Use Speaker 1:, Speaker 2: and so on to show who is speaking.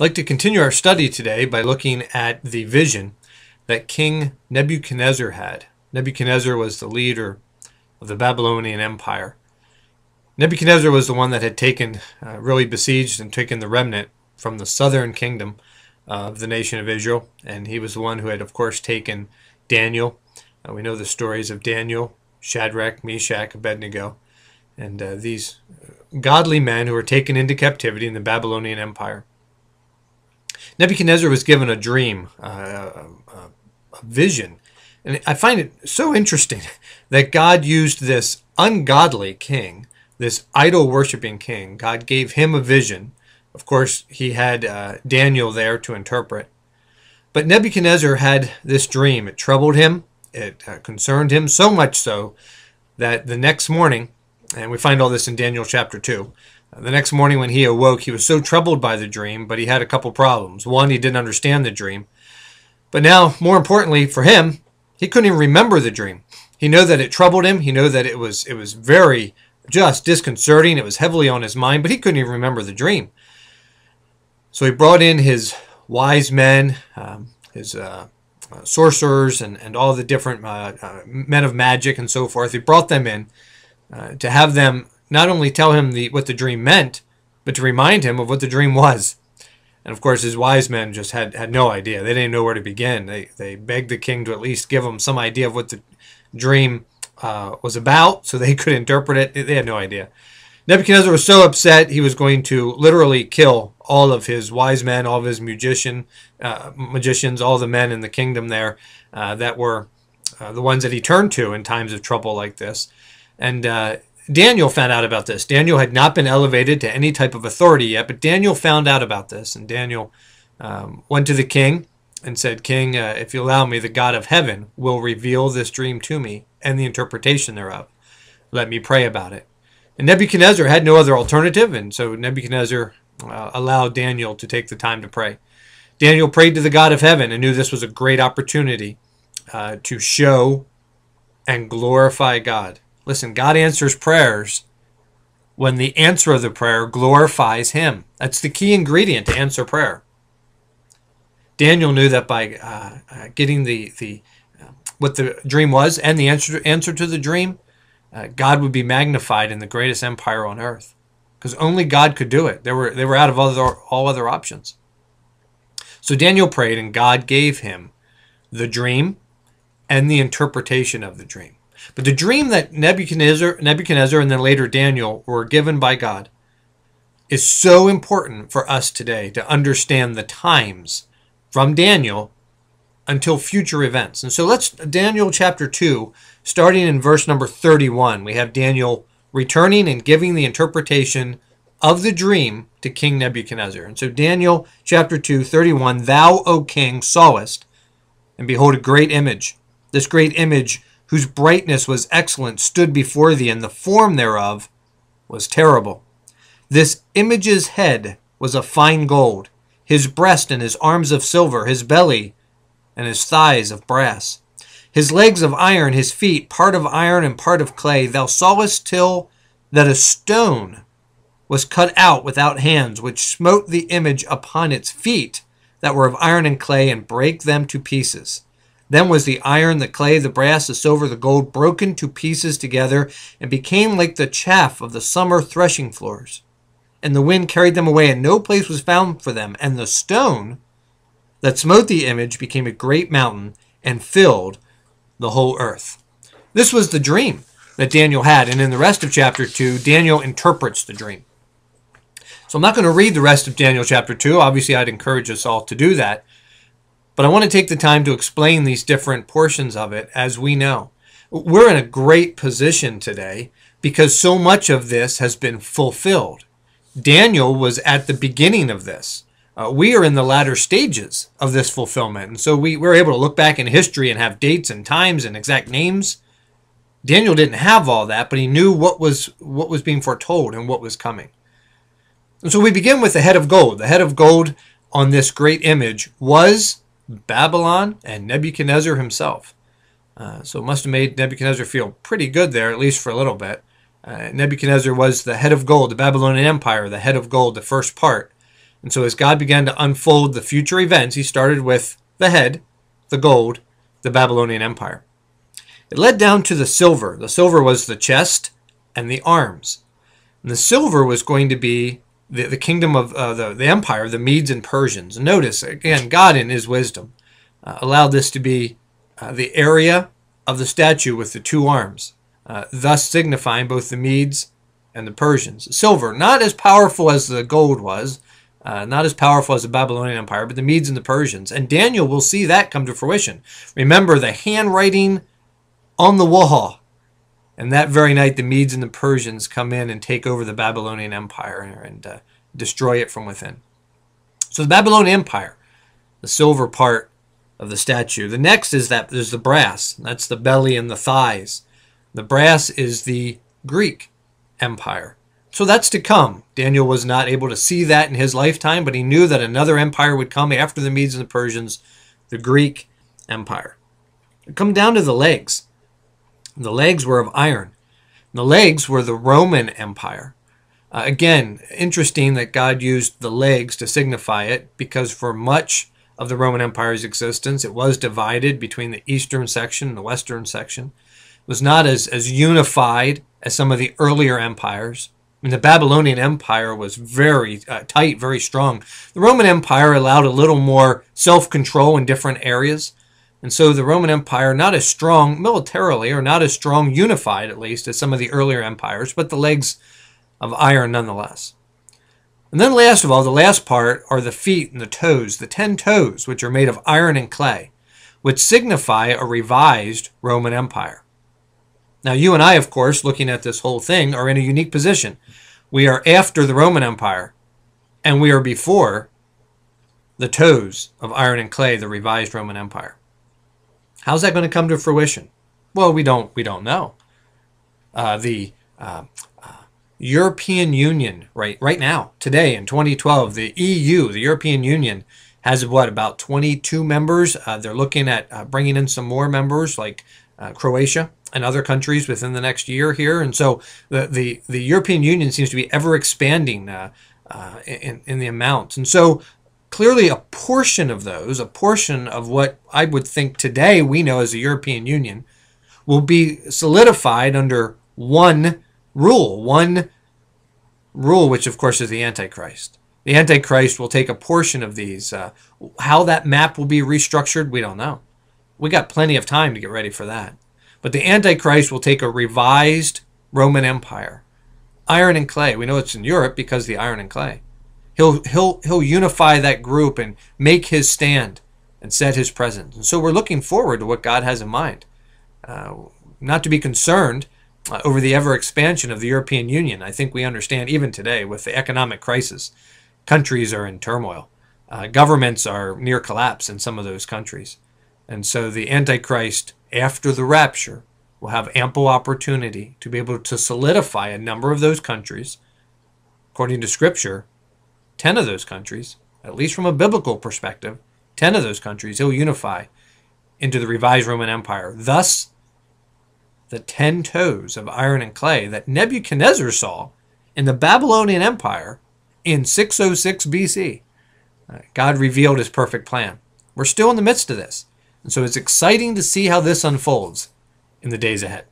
Speaker 1: like to continue our study today by looking at the vision that King Nebuchadnezzar had. Nebuchadnezzar was the leader of the Babylonian Empire. Nebuchadnezzar was the one that had really besieged and taken the remnant from the southern kingdom of the nation of Israel. And he was the one who had, of course, taken Daniel. We know the stories of Daniel, Shadrach, Meshach, Abednego, and these godly men who were taken into captivity in the Babylonian Empire. Nebuchadnezzar was given a dream, a vision. And I find it so interesting that God used this ungodly king, this idol-worshiping king. God gave him a vision. Of course, he had Daniel there to interpret. But Nebuchadnezzar had this dream. It troubled him. It concerned him, so much so that the next morning, and we find all this in Daniel chapter 2, the next morning when he awoke, he was so troubled by the dream, but he had a couple problems. One, he didn't understand the dream. But now, more importantly for him, he couldn't even remember the dream. He knew that it troubled him. He knew that it was very just disconcerting. It was heavily on his mind, but he couldn't even remember the dream. So he brought in his wise men, his sorcerers, and all the different men of magic and so forth. He brought them in to have them not only tell him what the dream meant, but to remind him of what the dream was. And of course, his wise men just had no idea. They didn't know where to begin. They begged the king to at least give them some idea of what the dream was about so they could interpret it. They had no idea. Nebuchadnezzar was so upset he was going to literally kill all of his wise men, all of his magicians, all the men in the kingdom there that were the ones that he turned to in times of trouble like this. And Daniel found out about this. Daniel had not been elevated to any type of authority yet, but Daniel found out about this. And Daniel went to the king and said, "King, if you allow me, the God of heaven will reveal this dream to me and the interpretation thereof. Let me pray about it." And Nebuchadnezzar had no other alternative, and so Nebuchadnezzar allowed Daniel to take the time to pray. Daniel prayed to the God of heaven and knew this was a great opportunity to show and glorify God. Listen, God answers prayers when the answer of the prayer glorifies Him. That's the key ingredient to answer prayer. Daniel knew that by getting what the dream was and the answer to the dream, God would be magnified in the greatest empire on earth, because only God could do it. They were out of all other options. So Daniel prayed, and God gave him the dream and the interpretation of the dream. But the dream that Nebuchadnezzar and then later Daniel were given by God is so important for us today to understand the times from Daniel until future events. And so let's, Daniel chapter 2, starting in verse number 31, we have Daniel returning and giving the interpretation of the dream to King Nebuchadnezzar. And so Daniel chapter 2, 31, "Thou, O king, sawest, and behold, a great image. This great image, whose brightness was excellent, stood before thee, and the form thereof was terrible. This image's head was of fine gold, his breast and his arms of silver, his belly and his thighs of brass, his legs of iron, his feet part of iron and part of clay. Thou sawest till that a stone was cut out without hands, which smote the image upon its feet that were of iron and clay, and brake them to pieces. Then was the iron, the clay, the brass, the silver, the gold broken to pieces together, and became like the chaff of the summer threshing floors. And the wind carried them away, and no place was found for them. And the stone that smote the image became a great mountain, and filled the whole earth." This was the dream that Daniel had, and in the rest of chapter 2, Daniel interprets the dream. So I'm not going to read the rest of Daniel chapter 2. Obviously, I'd encourage us all to do that. But I want to take the time to explain these different portions of it as we know. We're in a great position today because so much of this has been fulfilled. Daniel was at the beginning of this. We are in the latter stages of this fulfillment. And so we're able to look back in history and have dates and times and exact names. Daniel didn't have all that, but he knew what was being foretold and what was coming. And so we begin with the head of gold. The head of gold on this great image was Babylon and Nebuchadnezzar himself. So it must have made Nebuchadnezzar feel pretty good there, at least for a little bit. Nebuchadnezzar was the head of gold, the Babylonian Empire, the head of gold, the first part. And so as God began to unfold the future events, he started with the head, the gold, the Babylonian Empire. It led down to the silver. The silver was the chest and the arms. And the silver was going to be the kingdom of the empire, the Medes and Persians. And notice, again, God in his wisdom allowed this to be the area of the statue with the two arms, thus signifying both the Medes and the Persians. Silver, not as powerful as the gold was, not as powerful as the Babylonian Empire, but the Medes and the Persians. And Daniel will see that come to fruition. Remember the handwriting on the wall. And that very night, the Medes and the Persians come in and take over the Babylonian Empire and destroy it from within. So the Babylonian Empire, the silver part of the statue. The next is that there's the brass. That's the belly and the thighs. The brass is the Greek Empire. So that's to come. Daniel was not able to see that in his lifetime, but he knew that another empire would come after the Medes and the Persians, the Greek Empire. It come down to the legs. The legs were of iron. The legs were the Roman Empire. Again, interesting that God used the legs to signify it, because for much of the Roman Empire's existence, it was divided between the eastern section and the western section. It was not as unified as some of the earlier empires. I mean, the Babylonian Empire was very tight, very strong. The Roman Empire allowed a little more self-control in different areas. And so the Roman Empire, not as strong militarily, or not as strong unified at least, as some of the earlier empires, but the legs of iron nonetheless. And then last of all, the last part are the feet and the toes, the 10 toes, which are made of iron and clay, which signify a revised Roman Empire. Now you and I, of course, looking at this whole thing, are in a unique position. We are after the Roman Empire, and we are before the toes of iron and clay, the revised Roman Empire. How's that going to come to fruition? Well, we don't know. The European Union, right now, today in 2012, the EU, the European Union, has about 22 members. They're looking at bringing in some more members, like Croatia and other countries within the next year here. And so the European Union seems to be ever expanding in the amount. And so clearly a portion of those, a portion of what I would think today we know as the European Union, will be solidified under one rule, which of course is the Antichrist. The Antichrist will take a portion of these. How that map will be restructured, we don't know. We got plenty of time to get ready for that. But the Antichrist will take a revised Roman Empire. Iron and clay. We know it's in Europe because of the iron and clay. He'll unify that group and make his stand and set his presence. And so we're looking forward to what God has in mind. Not to be concerned over the ever expansion of the European Union. I think we understand even today with the economic crisis, countries are in turmoil. Governments are near collapse in some of those countries. And so the Antichrist, after the rapture, will have ample opportunity to be able to solidify a number of those countries. According to Scripture, 10 of those countries, at least from a biblical perspective, 10 of those countries he'll unify into the revised Roman Empire. Thus, the 10 toes of iron and clay that Nebuchadnezzar saw in the Babylonian Empire in 606 BC. God revealed his perfect plan. We're still in the midst of this. And so it's exciting to see how this unfolds in the days ahead.